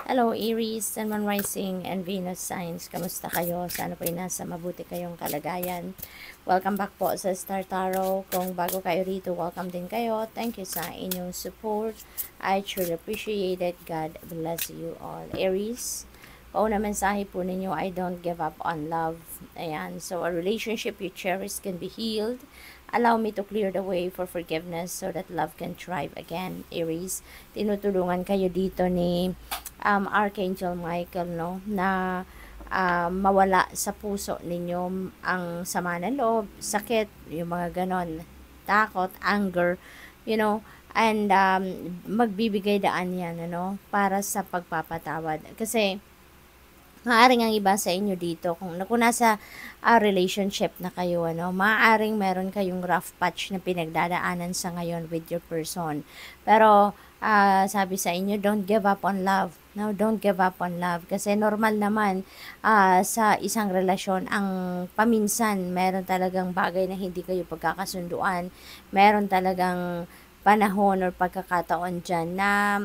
Hello Aries, Sun, Moon, Rising, and Venus signs. Kamusta kayo? Sana po ay nasa mabuti kayong kalagayan. Welcome back po sa Star Tarot. Kung bago kayo rito, welcome din kayo. Thank you sa inyong support. I truly appreciate it. God bless you all. Aries, pauna mensahe po ninyo, I don't give up on love. Ayan, so a relationship you cherish can be healed. Allow me to clear the way for forgiveness so that love can thrive again. Aries, tinutulungan kayo dito ni Archangel Michael, no, na mawala sa puso ninyo ang sama ng loob, sakit, yung mga ganon, takot, anger, and magbibigay daan yan, para sa pagpapatawad. Kasi maaaring ang iba sa inyo dito, kung nasa relationship na kayo, maaaring meron kayong rough patch na pinagdadaanan sa ngayon with your person. Pero, sabi sa inyo, don't give up on love. No, don't give up on love. Kasi normal naman sa isang relasyon, ang paminsan, meron talagang bagay na hindi kayo pagkakasunduan. Meron talagang panahon or pagkakataon dyan na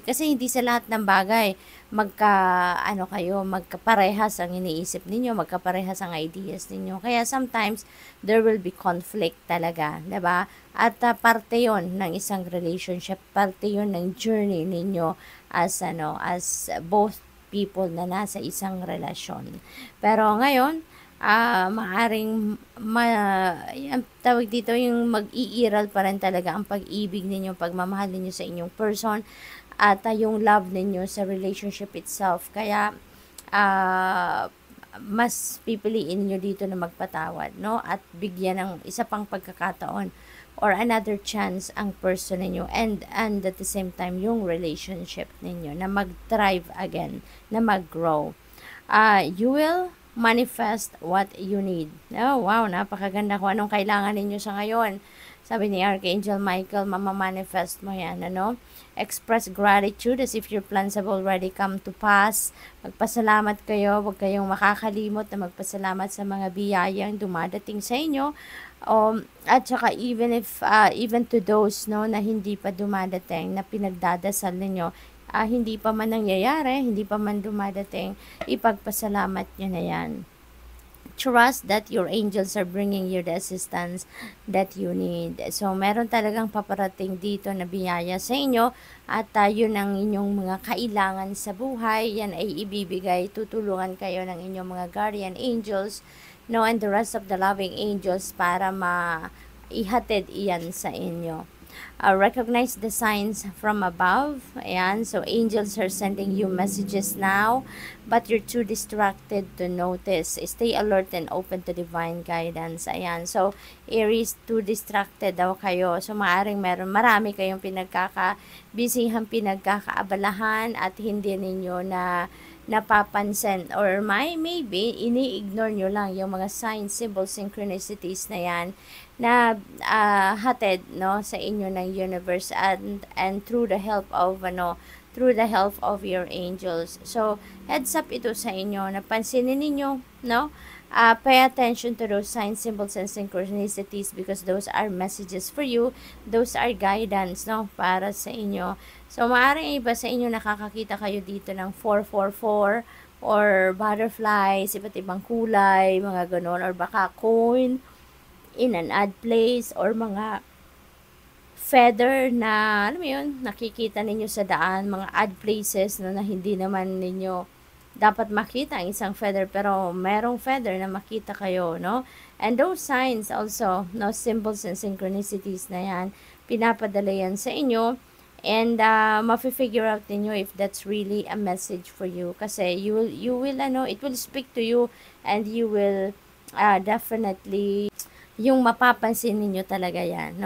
kasi hindi sa lahat ng bagay magkaparehas ang iniisip ninyo, magkaparehas ang ideas ninyo. Kaya sometimes, there will be conflict talaga, diba? At parte yon ng isang relationship, parte yon ng journey ninyo as both people na nasa isang relasyon. Pero ngayon, maaring ang tawag dito, yung mag-iiral pa rin talaga ang pag-ibig ninyo, pagmamahal ninyo sa inyong person, at yung love ninyo sa relationship itself. Kaya mas pipiliin niyo dito na magpatawad, no? At bigyan ng isa pang pagkakataon or another chance ang person ninyo, and at the same time yung relationship ninyo na mag-thrive again, na mag-grow. You will manifest what you need. Oh, wow, napakaganda kung anong kailangan ninyo sa ngayon. Sabi ni Archangel Michael, mamamanifest mo yan, Express gratitude as if your plans have already come to pass. Magpasalamat kayo, huwag kayong makakalimot na magpasalamat sa mga biyayang dumadating sa inyo. At saka even to those, na hindi pa dumadating, na pinagdadasal ninyo, hindi pa man nangyayari, hindi pa man dumadating, ipagpasalamat nyo na yan. Trust that your angels are bringing you the assistance that you need. So, meron talagang paparating dito na biyaya sa inyo, at yun ang inyong mga kailangan sa buhay. Yan ay ibibigay, tutulungan kayo ng inyong mga guardian angels, and the rest of the loving angels para ihatid iyan sa inyo. Recognize the signs from above. Ayan, so angels are sending you messages now, but you're too distracted to notice. Stay alert and open to divine guidance. Ayan, so Aries, too distracted daw kayo. So maaaring marami kayong pinagkakaabalahan at hindi ninyo na napapansin, or maybe ini-ignore nyo lang yung mga signs, symbols, synchronicities na yan na hatid, sa inyo ng universe, and through the help of your angels. So heads up ito sa inyo, napansinin ninyo, pay attention to those signs, symbols, and synchronicities, because those are messages for you. Those are guidance, para sa inyo. So, maaaring iba sa inyo nakakakita kayo dito ng 444 or butterflies, iba't ibang kulay, mga ganon, or baka coin in an odd place, or mga feather na, alam mo yun, nakikita ninyo sa daan, mga odd places na hindi naman ninyo dapat makita ang isang feather, pero merong feather na makita kayo, And those signs also, symbols and synchronicities na yan, pinapadala yan sa inyo, and mafi-figure out ninyo if that's really a message for you. Kasi you will it will speak to you, and you will definitely, yung mapapansin ninyo talaga yan,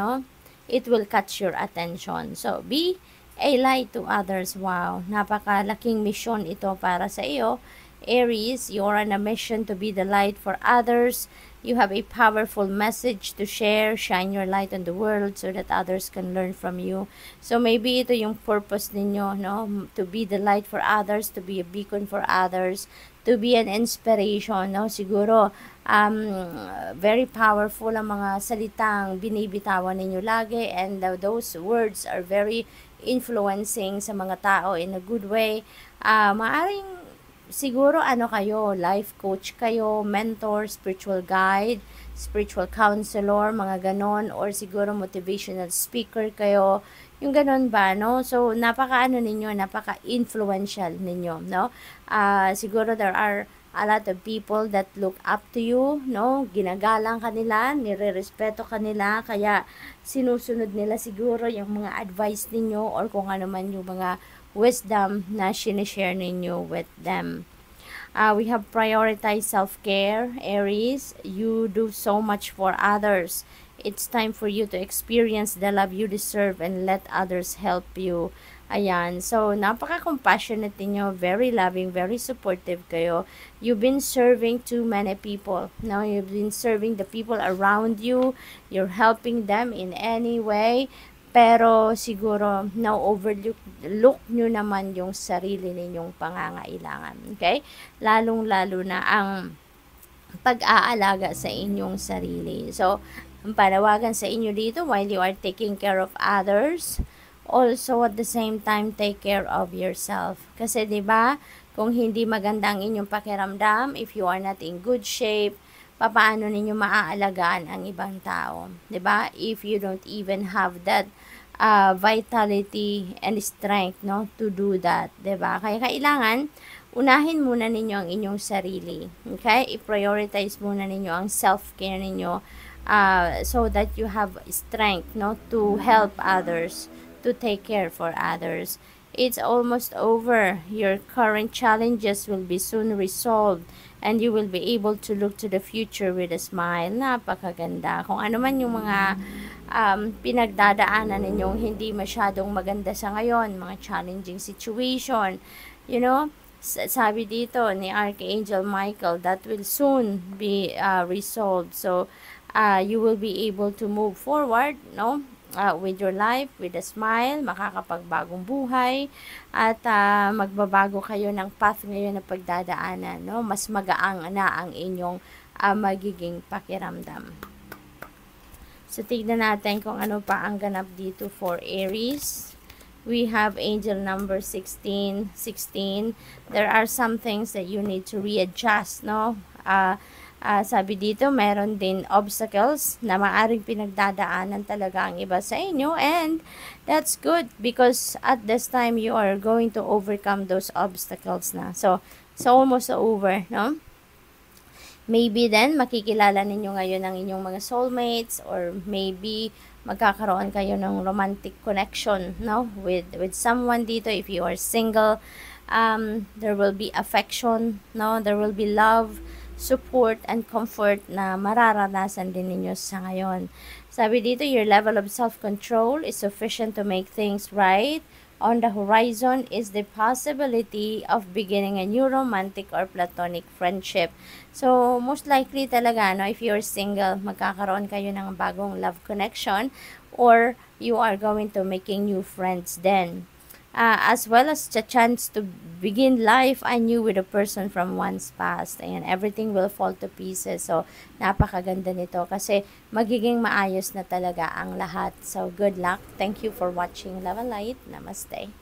It will catch your attention. So, be a light to others. Wow, napakalaking mission ito para sa iyo. Aries, you're on a mission to be the light for others. You have a powerful message to share. Shine your light on the world so that others can learn from you. So maybe ito yung purpose ninyo, to be the light for others, to be a beacon for others, to be an inspiration, siguro very powerful ang mga salitang binibitawan ninyo lagi, and those words are very influencing sa mga tao in a good way. Maaring siguro kayo, life coach kayo, mentor, spiritual guide, spiritual counselor, mga ganon, or siguro motivational speaker kayo, yung ganon ba, no? So, napaka-influential ninyo, no? Siguro there are a lot of people that look up to you, no? Ginagalang kanila, nire-respeto kanila, kaya sinusunod nila siguro yung mga advice ninyo or kung ano man yung mga wisdom na sinishare ninyo with them. We have prioritized self-care, Aries. You do so much for others. It's time for you to experience the love you deserve and let others help you. Ayan. So, napaka-compassionate niyo, very loving, very supportive kayo. You've been serving too many people. Now, you've been serving the people around you. You're helping them in any way. Pero siguro na-overlook nyo naman yung sarili ninyong pangangailangan. Okay? Lalong-lalo na ang pag-aalaga sa inyong sarili. So, ang panawagan sa inyo dito, while you are taking care of others, also at the same time, take care of yourself. Kasi 'di ba, kung hindi maganda ang inyong pakiramdam, if you are not in good shape, paano ninyo maaalagaan ang ibang tao, 'di ba? If you don't even have that vitality and strength, no, to do that, 'di ba? Kaya kailangan unahin muna ninyo ang inyong sarili. Okay? I-prioritize muna ninyo ang self-care ninyo so that you have strength, no, to help others, to take care for others. It's almost over. Your current challenges will be soon resolved and you will be able to look to the future with a smile. Napakaganda. Kung ano man yung mga pinagdadaanan ninyong hindi masyadong maganda sa ngayon, mga challenging situation, you know, sabi dito ni Archangel Michael, that will soon be resolved. So, you will be able to move forward, no? With your life, with a smile, makakapagbagong buhay, at magbabago kayo ng path ngayon na pagdadaanan, no? Mas magaang na ang inyong magiging pakiramdam. So, tignan natin kung ano pa ang ganap dito for Aries. We have angel number 16. There are some things that you need to readjust, no? Sabi dito, meron din obstacles na maaring pinagdadaanan talaga ang iba sa inyo, and that's good because at this time you are going to overcome those obstacles na. So almost over, no? Maybe then, makikilala ninyo ngayon ang inyong mga soulmates, or maybe magkakaroon kayo ng romantic connection, no? With someone dito. If you are single, there will be affection, no? There will be love, support, and comfort na mararanasan din ninyo sa ngayon. Sabi dito, your level of self-control is sufficient to make things right. On the horizon is the possibility of beginning a new romantic or platonic friendship. So, most likely talaga, no, if you're single, magkakaroon kayo ng bagong love connection, or you are going to making new friends then. As well as the chance to begin life anew with a person from one's past. Ayan, everything will fall to pieces. So, napakaganda nito kasi magiging maayos na talaga ang lahat. So, good luck. Thank you for watching Love and Light. Namaste.